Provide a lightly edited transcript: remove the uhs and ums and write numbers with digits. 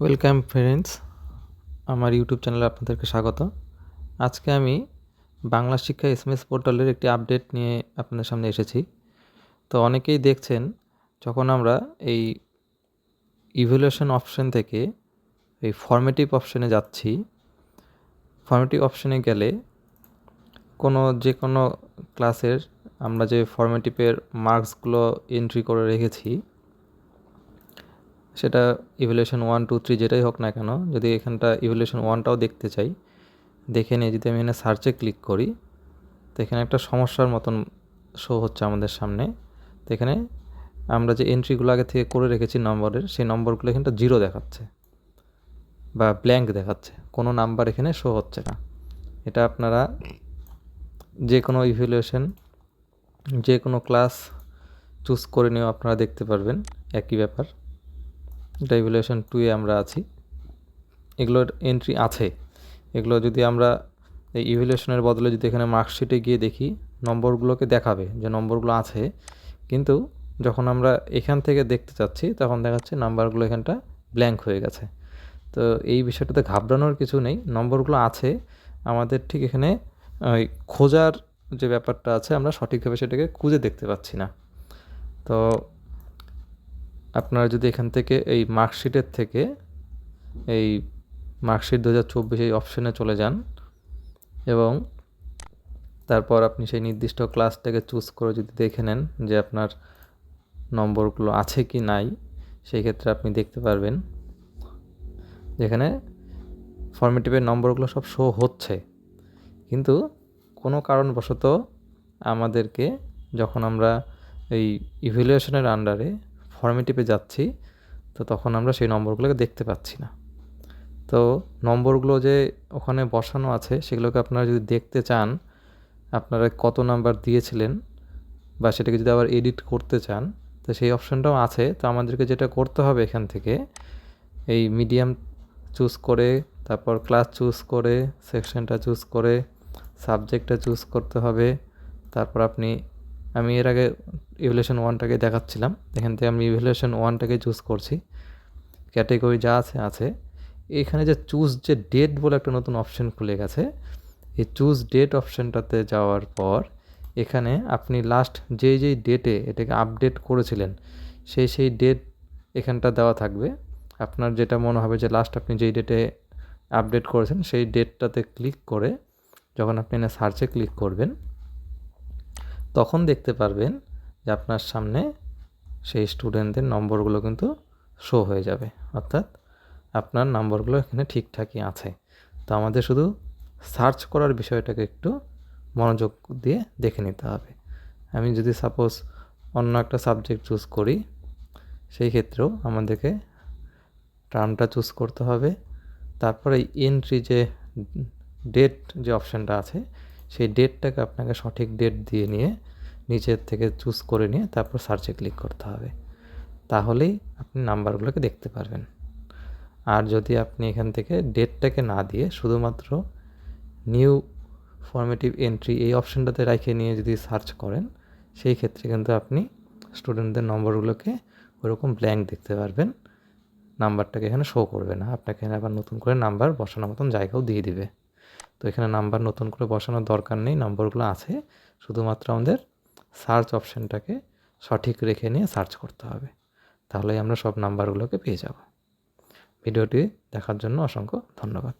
Welcome friends, আমার YouTube চ্যানেলে আপনাদেরকে স্বাগত। আজকে আমি বাংলা শিক্ষা এসএমএস পোর্টালের একটি আপডেট নিয়ে আপনাদের সামনে এসেছি। তো অনেকেই দেখছেন, যখন আমরা এই ইভ্যালুয়েশন অপশন থেকে এই ফর্মেটিভ অপশনে যাচ্ছি, ফর্মেটিভ অপশনে গেলে যে কোনো ক্লাসের আমরা যে ফর্মেটিভের মার্কসগুলো এন্ট্রি করে রেখেছি, সেটা ইভ্যালুয়েশন 1, 2, 3 যেটাই হোক না কেন, যদি এখানটা ইভ্যালুয়েশন 1টাও দেখতে চাই, দেখে নিয়ে যদি আমি এখানে সার্চে ক্লিক করি, তো এখানে একটা সমস্যার মতন শো হচ্ছে আমাদের সামনে। তো এখানে আমরা যে এন্ট্রিগুলো আগে থেকে করে রেখেছি নম্বরের, সেই নম্বরগুলো এখানটা 0 দেখাচ্ছে বা ব্ল্যাঙ্ক দেখাচ্ছে, কোনো নাম্বার এখানে শো হচ্ছে না। এটা আপনারা যে কোনো ইভ্যালুয়েশন, যে কোনো ক্লাস চুজ করে নিয়েও আপনারা দেখতে পারবেন, একই ব্যাপার। এটা ইভ্যালুয়েশন 2-এ আমরা আছি, এগুলোর এন্ট্রি আছে। এগুলো যদি আমরা এই ইভ্যালুয়েশনের বদলে যদি এখানে মার্কশিটে গিয়ে দেখি, নম্বরগুলোকে দেখাবে যে নম্বরগুলো আছে, কিন্তু যখন আমরা এখান থেকে দেখতে চাচ্ছি তখন দেখাচ্ছে নাম্বারগুলো এখানটা ব্ল্যাঙ্ক হয়ে গেছে। তো এই বিষয়টাতে ঘাবড়ানোর কিছু নেই, নম্বরগুলো আছে, আমাদের ঠিক এখানে ওই খোঁজার যে ব্যাপারটা আছে, আমরা সঠিকভাবে সেটাকে খুঁজে দেখতে পাচ্ছি না। তো আপনারা যদি এখান থেকে এই মার্কশিটের থেকে এই মার্কশিট 2024 এই অপশনে চলে যান এবং তারপর আপনি সেই নির্দিষ্ট ক্লাসটাকে চুজ করে যদি দেখে নেন যে আপনার নম্বরগুলো আছে কি নাই, সেই ক্ষেত্রে আপনি দেখতে পারবেন যেখানে ফর্মেটিভের নম্বরগুলো সব শো হচ্ছে, কিন্তু কোনো কারণবশত আমাদেরকে যখন আমরা এই ইভ্যালুয়েশনের আন্ডারে ফর্মেটিভে যাচ্ছি, তো তখন আমরা সেই নম্বরগুলোকে দেখতে পাচ্ছি না। তো নম্বরগুলো যে ওখানে বসানো আছে, সেগুলোকে আপনারা যদি দেখতে চান, আপনারা কত নাম্বার দিয়েছিলেন বা সেটাকে যদি আবার এডিট করতে চান, তো সেই অপশানটাও আছে। তো আমাদেরকে যেটা করতে হবে, এখান থেকে এই মিডিয়াম চুজ করে, তারপর ক্লাস চুজ করে, সেকশনটা চুজ করে, সাবজেক্টটা চুজ করতে হবে। তারপর আমি এর আগে ইভ্যালুয়েশন 1টাকে দেখাচ্ছিলাম, এখান থেকে আমি ইভ্যালুয়েশন 1টাকে চুজ করছি, ক্যাটেগরি যা আছে। এখানে যে চুজ যে ডেট বলে একটা নতুন অপশন খুলে গেছে, এই চুজ ডেট অপশানটাতে যাওয়ার পর এখানে আপনি লাস্ট যেই ডেটে এটাকে আপডেট করেছিলেন, সেই ডেট এখানটা দেওয়া থাকবে। আপনার যেটা মনে হবে যে লাস্ট আপনি যেই ডেটে আপডেট করেছেন, সেই ডেটটাতে ক্লিক করে যখন আপনি এখানে সার্চে ক্লিক করবেন, তখন দেখতে পারবেন যে আপনার সামনে সেই স্টুডেন্টদের নম্বরগুলো কিন্তু শো হয়ে যাবে, অর্থাৎ আপনার নম্বরগুলো এখানে ঠিকঠাকই আছে। তো আমাদের শুধু সার্চ করার বিষয়টাকে একটু মনোযোগ দিয়ে দেখে নিতে হবে। আমি যদি সাপোজ অন্য একটা সাবজেক্ট চুজ করি, সেই ক্ষেত্রেও আমাদেরকে টার্মটা চুজ করতে হবে। তারপরে এন্ট্রি যে ডেট যে অপশানটা আছে, সেই ডেটটাকে আপনাকে সঠিক ডেট দিয়ে নিয়ে নিচের থেকে চুজ করে নিয়ে তারপর সার্চে ক্লিক করতে হবে, তাহলেই আপনি নাম্বারগুলোকে দেখতে পারবেন। আর যদি আপনি এখান থেকে ডেটটাকে না দিয়ে শুধুমাত্র নিউ ফর্মেটিভ এন্ট্রি এই অপশানটাতে রেখে নিয়ে যদি সার্চ করেন, সেই ক্ষেত্রে কিন্তু আপনি স্টুডেন্টদের নম্বরগুলোকে ওরকম ব্ল্যাঙ্ক দেখতে পারবেন, নাম্বারটাকে এখানে শো করবে না। আপনাকে এখানে আবার নতুন করে নাম্বার বসানোর মতন জায়গাও দিয়ে দিবে। তো এখানে নাম্বার নতুন করে বসানোর দরকার নেই, নম্বরগুলো আছে, শুধুমাত্র আমাদের সার্চ অপশানটাকে সঠিক রেখে নিয়ে সার্চ করতে হবে, তাহলেই আমরা সব নাম্বারগুলোকে পেয়ে যাব। ভিডিওটি দেখার জন্য অসংখ্য ধন্যবাদ।